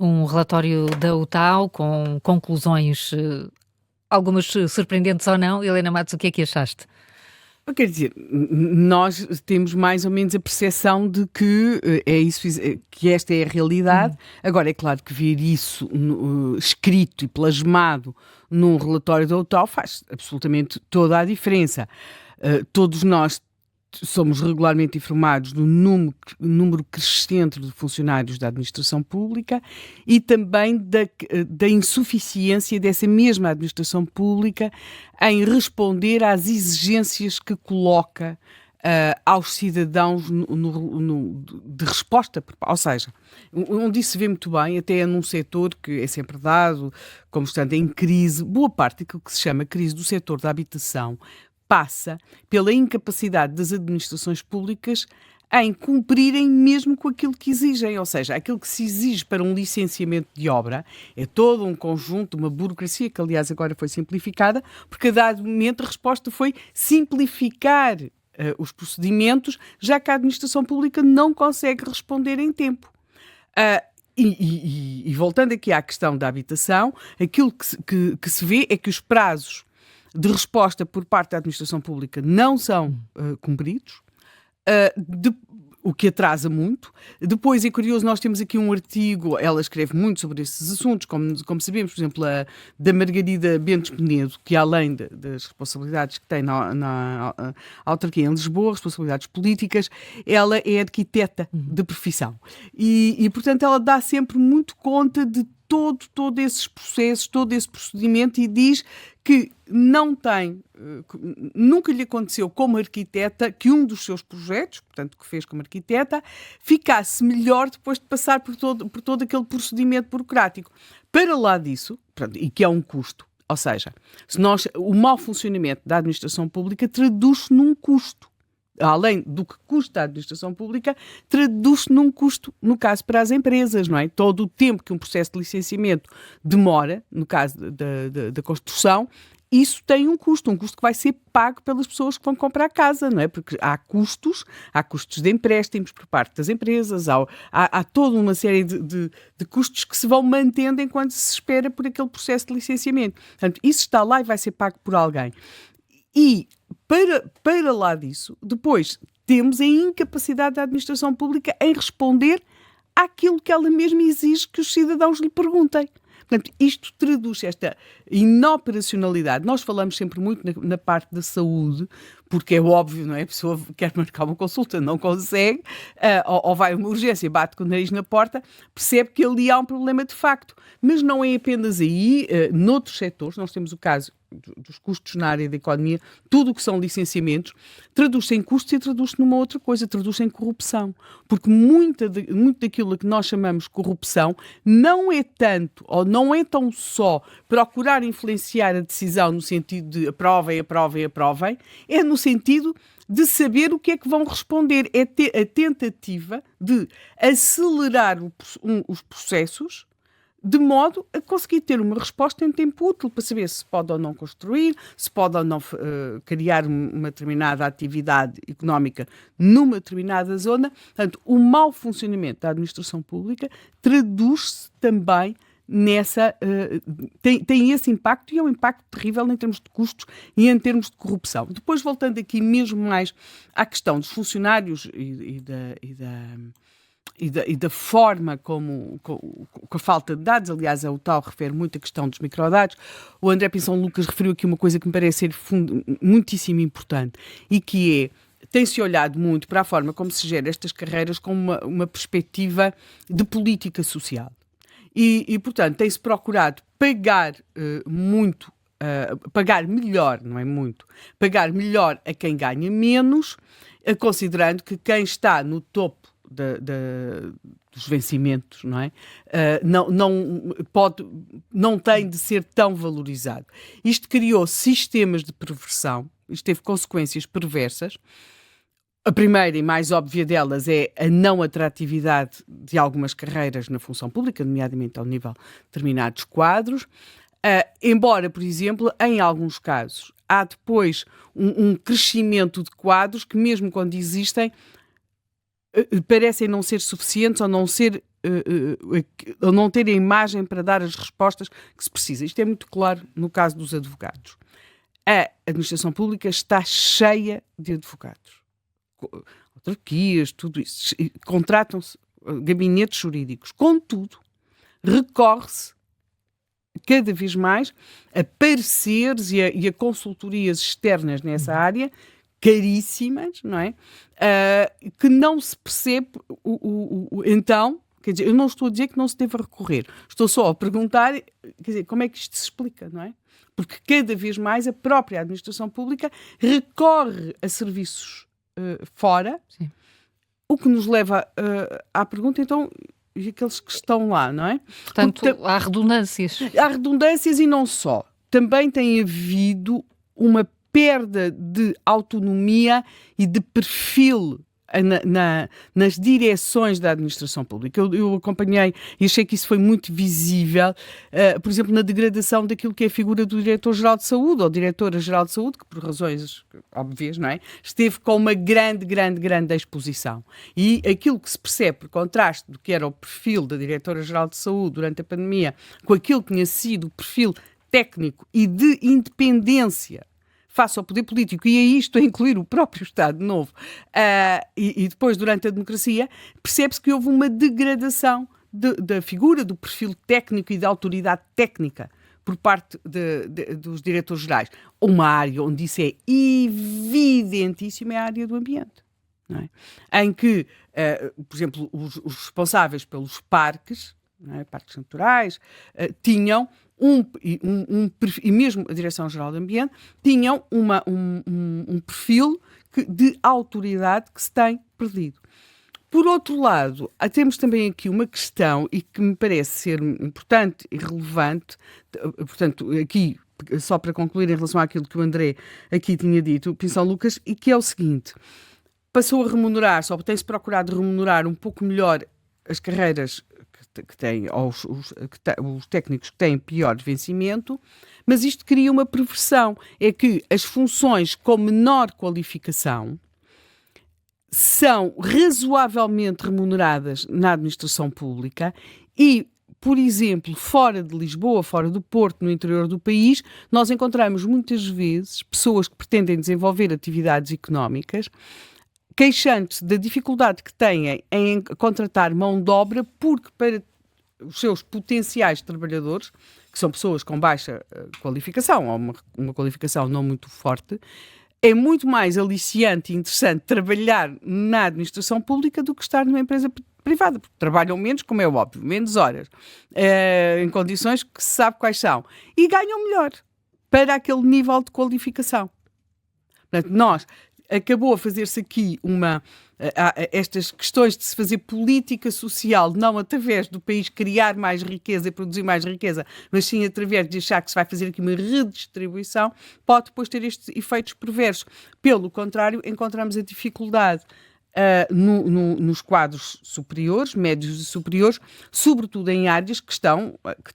um relatório da UTAU com conclusões, algumas surpreendentes ou não. Helena Matos, o que é que achaste? Quer dizer, nós temos mais ou menos a percepção de que é isso, que esta é a realidade. Agora, é claro que ver isso escrito e plasmado num relatório da UTAU faz absolutamente toda a diferença. Todos nós somos regularmente informados do número crescente de funcionários da administração pública e também da insuficiência dessa mesma administração pública em responder às exigências que coloca aos cidadãos de resposta, ou seja, onde isso se vê muito bem, até num setor que é sempre dado como estando em crise, boa parte daquilo que se chama crise do setor da habitação passa pela incapacidade das administrações públicas em cumprirem mesmo com aquilo que exigem, ou seja, aquilo que se exige para um licenciamento de obra é todo um conjunto, uma burocracia que aliás agora foi simplificada, porque a dado momento a resposta foi simplificar os procedimentos, já que a administração pública não consegue responder em tempo. E voltando aqui à questão da habitação, aquilo que se vê é que os prazos de resposta por parte da administração pública não são cumpridos, o que atrasa muito. Depois é curioso, nós temos aqui um artigo, ela escreve muito sobre esses assuntos, como sabemos, por exemplo, da Margarida Bentes Penedo, que além das responsabilidades que tem na autarquia em Lisboa, responsabilidades políticas, ela é arquiteta de profissão. E, portanto, ela dá sempre muito conta de todo esses processos, todo esse procedimento e diz que nunca lhe aconteceu como arquiteta que um dos seus projetos, portanto que fez como arquiteta, ficasse melhor depois de passar por todo aquele procedimento burocrático. Para lá disso, e que é um custo, ou seja, o mau funcionamento da administração pública traduz-se num custo. Além do que custa a administração pública, traduz-se num custo, no caso, para as empresas, não é? Todo o tempo que um processo de licenciamento demora, no caso da construção, isso tem um custo que vai ser pago pelas pessoas que vão comprar a casa, não é? Porque há custos de empréstimos por parte das empresas, há toda uma série de custos que se vão mantendo enquanto se espera por aquele processo de licenciamento. Portanto, isso está lá e vai ser pago por alguém. E para lá disso, depois temos a incapacidade da administração pública em responder àquilo que ela mesma exige que os cidadãos lhe perguntem. Portanto, isto traduz esta inoperacionalidade. Nós falamos sempre muito na parte da saúde, porque é óbvio, não é? A pessoa quer marcar uma consulta, não consegue, ou vai a uma urgência, bate com o nariz na porta, percebe que ali há um problema de facto. Mas não é apenas aí, noutros setores, nós temos o caso dos custos na área da economia, tudo o que são licenciamentos, traduz-se em custos e traduz-se numa outra coisa, traduz-se em corrupção. Porque muito daquilo que nós chamamos de corrupção não é tanto, ou não é tão só procurar influenciar a decisão no sentido de aprovem, é no sentido de saber o que é que vão responder. É a tentativa de acelerar os processos de modo a conseguir ter uma resposta em tempo útil para saber se pode ou não construir, se pode ou não criar uma determinada atividade económica numa determinada zona. Portanto, o mau funcionamento da administração pública traduz-se também nessa... tem esse impacto e é um impacto terrível em termos de custos e em termos de corrupção. Depois, voltando aqui mesmo mais à questão dos funcionários e da forma com a falta de dados, aliás, a UTAU refere muito a questão dos microdados. O André Pinção Lucas referiu aqui uma coisa que me parece ser muitíssimo importante e que é, tem-se olhado muito para a forma como se gera estas carreiras com uma perspectiva de política social. E portanto, tem-se procurado pagar muito, pagar melhor, não é muito, pagar melhor a quem ganha menos, considerando que quem está no topo dos vencimentos, não é? Não tem de ser tão valorizado. Isto criou sistemas de perversão, isto teve consequências perversas. A primeira e mais óbvia delas é a não atratividade de algumas carreiras na função pública, nomeadamente ao nível de determinados quadros. Embora, por exemplo, em alguns casos, há depois um crescimento de quadros que, mesmo quando existem, parecem não ser suficientes ou não ser ou não ter a imagem para dar as respostas que se precisa. Isto é muito claro no caso dos advogados. A administração pública está cheia de advogados. Autarquias, tudo isso. Contratam-se gabinetes jurídicos. Contudo, recorre-se cada vez mais a pareceres e a consultorias externas nessa área, caríssimas, não é? Que não se percebe então, quer dizer, eu não estou a dizer que não se deva recorrer, estou só a perguntar, quer dizer, como é que isto se explica, não é? Porque cada vez mais a própria administração pública recorre a serviços fora, Sim. o que nos leva à pergunta, então, e aqueles que estão lá, não é? Portanto, há redundâncias. Há redundâncias e não só. Também tem havido uma perda de autonomia e de perfil nas direções da administração pública. Eu acompanhei e achei que isso foi muito visível, por exemplo, na degradação daquilo que é a figura do Diretor-Geral de Saúde ou Diretora-Geral de Saúde, que por razões óbvias, não é? Esteve com uma grande exposição. E aquilo que se percebe, por contraste do que era o perfil da Diretora-Geral de Saúde durante a pandemia, com aquilo que tinha sido o perfil técnico e de independência face ao poder político, e a isto a incluir o próprio Estado Novo, e depois, durante a democracia, percebe-se que houve uma degradação da figura, do perfil técnico e da autoridade técnica por parte dos diretores-gerais. Uma área onde isso é evidentíssimo é a área do ambiente. Não é? Em que, por exemplo, os responsáveis pelos parques, não é? Parques naturais, tinham e mesmo a Direção-Geral do Ambiente, tinham um perfil de autoridade que se tem perdido. Por outro lado, temos também aqui uma questão, e que me parece ser importante e relevante, portanto, aqui, só para concluir em relação àquilo que o André aqui tinha dito, o Pinção Lucas, e que é o seguinte: passou a remunerar, só tem-se procurado remunerar um pouco melhor as carreiras que têm, ou os técnicos que têm pior vencimento, mas isto cria uma perversão, é que as funções com menor qualificação são razoavelmente remuneradas na administração pública e, por exemplo, fora de Lisboa, fora do Porto, no interior do país, nós encontramos muitas vezes pessoas que pretendem desenvolver atividades económicas queixando-se da dificuldade que têm em contratar mão de obra, porque para os seus potenciais trabalhadores, que são pessoas com baixa qualificação, ou uma qualificação não muito forte, é muito mais aliciante e interessante trabalhar na administração pública do que estar numa empresa privada, porque trabalham menos, como é óbvio, menos horas, em condições que se sabe quais são, e ganham melhor para aquele nível de qualificação. Portanto, acabou a fazer-se aqui estas questões de se fazer política social, não através do país criar mais riqueza e produzir mais riqueza, mas sim através de achar que se vai fazer aqui uma redistribuição, pode depois ter estes efeitos perversos. Pelo contrário, encontramos a dificuldade nos quadros superiores, médios e superiores, sobretudo em áreas que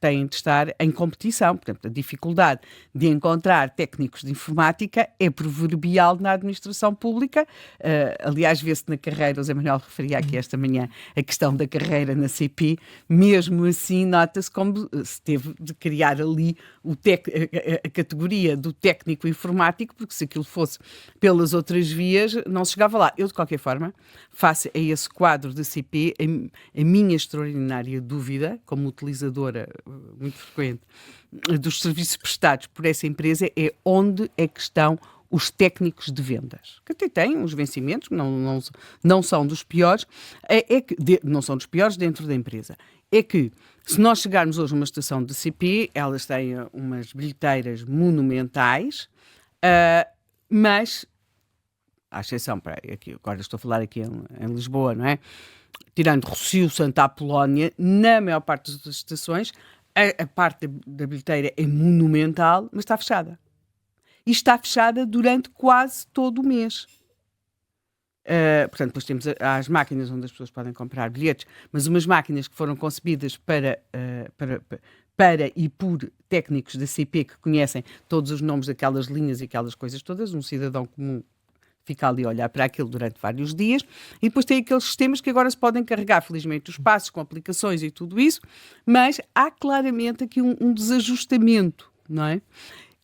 têm de estar em competição. Portanto, a dificuldade de encontrar técnicos de informática é proverbial na administração pública. Aliás, vê-se na carreira, o Zé Manuel referia aqui esta manhã a questão da carreira na CP, mesmo assim nota-se como se teve de criar ali a categoria do técnico informático, porque se aquilo fosse pelas outras vias, não se chegava lá. Eu, de qualquer forma, face a esse quadro da CP, a minha extraordinária dúvida, como utilizadora muito frequente dos serviços prestados por essa empresa, é onde é que estão os técnicos de vendas, que até têm uns vencimentos, não são dos piores, não são dos piores dentro da empresa. É que, se nós chegarmos hoje a uma estação de CP, elas têm umas bilheteiras monumentais, mas à exceção, agora estou a falar aqui em Lisboa, não é? Tirando Rossio, Santa Apolónia, na maior parte das estações, a parte da bilheteira é monumental, mas está fechada. E está fechada durante quase todo o mês. Portanto, depois temos as máquinas onde as pessoas podem comprar bilhetes, mas umas máquinas que foram concebidas para e por técnicos da CP que conhecem todos os nomes daquelas linhas e aquelas coisas todas, um cidadão comum fica ali a olhar para aquilo durante vários dias, e depois tem aqueles sistemas que agora se podem carregar, felizmente, os passos com aplicações e tudo isso, mas há claramente aqui um desajustamento, não é?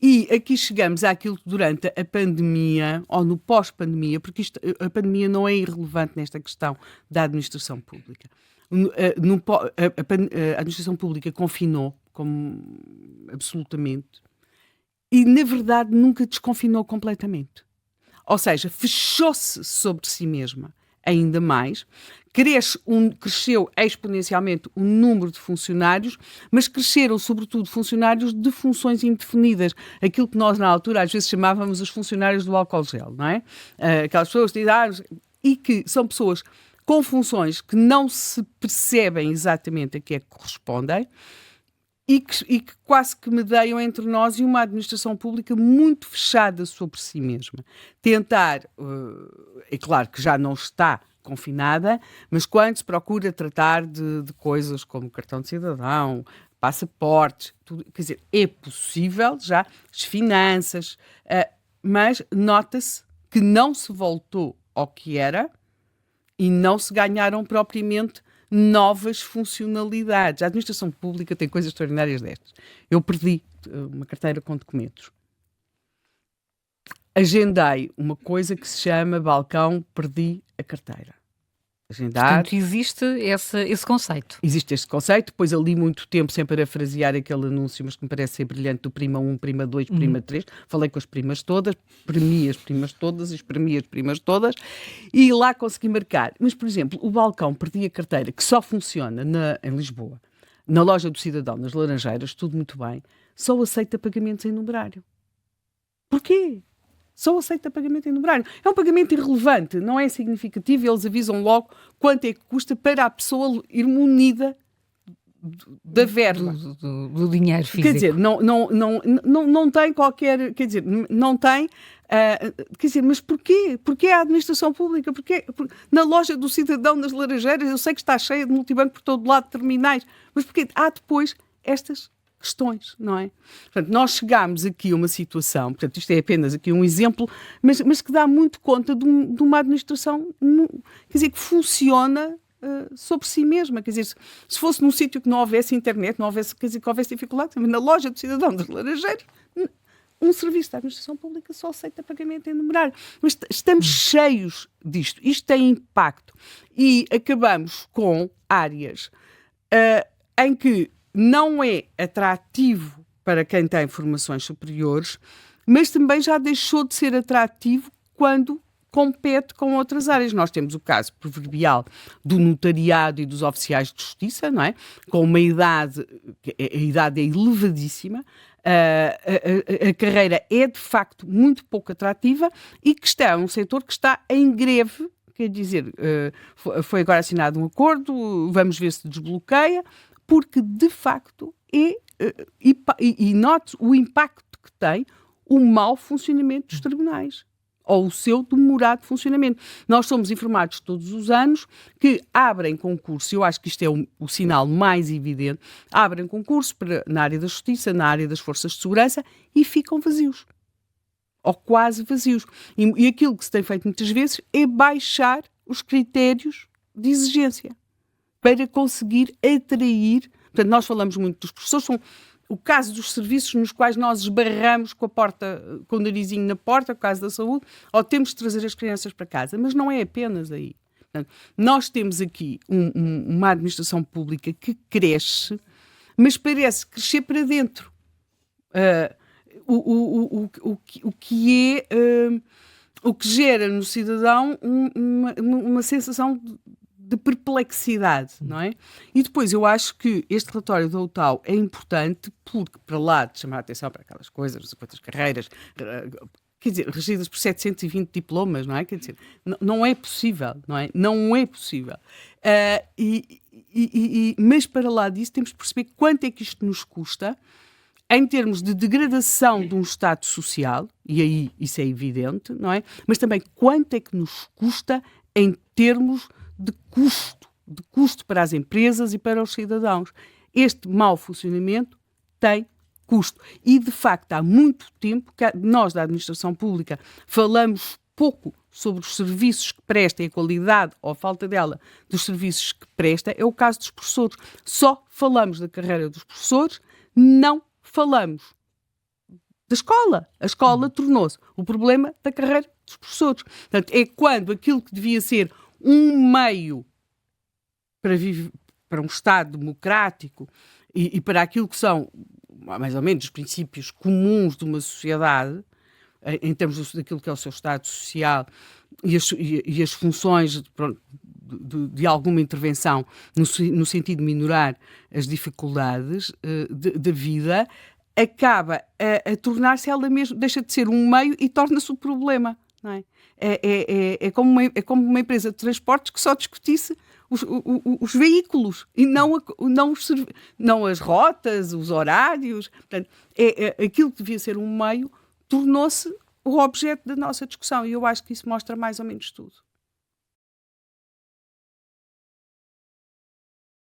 E aqui chegamos àquilo que durante a pandemia, ou no pós-pandemia, porque a pandemia não é irrelevante nesta questão da administração pública. A administração pública confinou, como absolutamente, e na verdade nunca desconfinou completamente. Ou seja, fechou-se sobre si mesma ainda mais, cresceu exponencialmente o número de funcionários, mas cresceram sobretudo funcionários de funções indefinidas, aquilo que nós na altura às vezes chamávamos os funcionários do álcool gel, não é? Aquelas pessoas de idade, e que são pessoas com funções que não se percebem exatamente a que é que correspondem, e que quase que medeiam entre nós e uma administração pública muito fechada sobre si mesma. Tentar, é claro que já não está confinada, mas quando se procura tratar de coisas como cartão de cidadão, passaportes, tudo, quer dizer, é possível já as finanças, mas nota-se que não se voltou ao que era e não se ganharam propriamente novas funcionalidades. A administração pública tem coisas extraordinárias destas. Eu perdi uma carteira com documentos. Agendei uma coisa que se chama balcão, perdi a carteira. Agendar. Portanto, existe esse conceito. Existe este conceito, depois ali muito tempo sem parafrasear aquele anúncio, mas que me parece ser brilhante, do prima 1, prima 2, prima 3. Falei com as primas todas, premi as primas todas, espremi as primas todas, e lá consegui marcar. Mas, por exemplo, o balcão perdi a carteira, que só funciona em Lisboa, na loja do Cidadão, nas Laranjeiras, tudo muito bem, só aceita pagamentos em numerário. Porquê? Só aceita pagamento em numerário. É um pagamento irrelevante, não é significativo, eles avisam logo quanto é que custa para a pessoa ir munida da verba. Do dinheiro físico. Quer dizer, não tem qualquer... Quer dizer, não tem... quer dizer, mas porquê? Porquê a administração pública? Porque na loja do Cidadão, nas Laranjeiras, eu sei que está cheia de multibanco por todo lado, de terminais, mas porquê? Há depois estas questões, não é? Portanto, nós chegámos aqui a uma situação, portanto, isto é apenas aqui um exemplo, mas que dá muito conta de uma administração, quer dizer, que funciona sobre si mesma. Quer dizer, se fosse num sítio que não houvesse internet, não houvesse, quer dizer, que houvesse dificuldades, na loja do Cidadão das Laranjeiras, um serviço da administração pública só aceita pagamento em numerário. Mas estamos cheios disto. Isto tem impacto. E acabamos com áreas em que não é atrativo para quem tem formações superiores, mas também já deixou de ser atrativo quando compete com outras áreas. Nós temos o caso proverbial do notariado e dos oficiais de justiça, não é? Com uma idade, a idade é elevadíssima, a carreira é de facto muito pouco atrativa e que é um setor que está em greve. Quer dizer, foi agora assinado um acordo, vamos ver se desbloqueia, porque de facto e note o impacto que tem o mau funcionamento dos tribunais, ou o seu demorado funcionamento. Nós somos informados todos os anos que abrem concurso, eu acho que isto é o sinal mais evidente, abrem concurso na área da justiça, na área das forças de segurança, e ficam vazios. Ou quase vazios. E aquilo que se tem feito muitas vezes é baixar os critérios de exigência para conseguir atrair. Portanto, nós falamos muito dos professores, são o caso dos serviços nos quais nós esbarramos com a porta, com o narizinho na porta, o caso da saúde, ou temos de trazer as crianças para casa, mas não é apenas aí. Portanto, nós temos aqui uma administração pública que cresce, mas parece crescer para dentro. O que gera no cidadão uma sensação de perplexidade, não é? E depois eu acho que este relatório da UTAU é importante porque, para lá de chamar a atenção para aquelas coisas, não sei quantas carreiras, quer dizer, regidas por 720 diplomas, não é? Quer dizer, não é possível, não é? Não é possível. Mas para lá disso temos de perceber quanto é que isto nos custa em termos de degradação de um Estado social, e aí isso é evidente, não é? Mas também quanto é que nos custa em termos de custo para as empresas e para os cidadãos. Este mau funcionamento tem custo. E, de facto, há muito tempo que nós, da administração pública, falamos pouco sobre os serviços que presta e a qualidade ou a falta dela dos serviços que presta, é o caso dos professores. Só falamos da carreira dos professores, não falamos da escola. A escola tornou-se o problema da carreira dos professores. Portanto, é quando aquilo que devia ser um meio para um Estado democrático e para aquilo que são, mais ou menos, os princípios comuns de uma sociedade, em termos daquilo que é o seu Estado social e as funções de alguma intervenção no sentido de minorar as dificuldades da vida, acaba a tornar-se ela mesma, deixa de ser um meio e torna-se o problema. Não é? É como uma empresa de transportes que só discutisse os veículos e não as rotas, os horários. Portanto, aquilo que devia ser um meio tornou-se o objeto da nossa discussão, e eu acho que isso mostra mais ou menos tudo.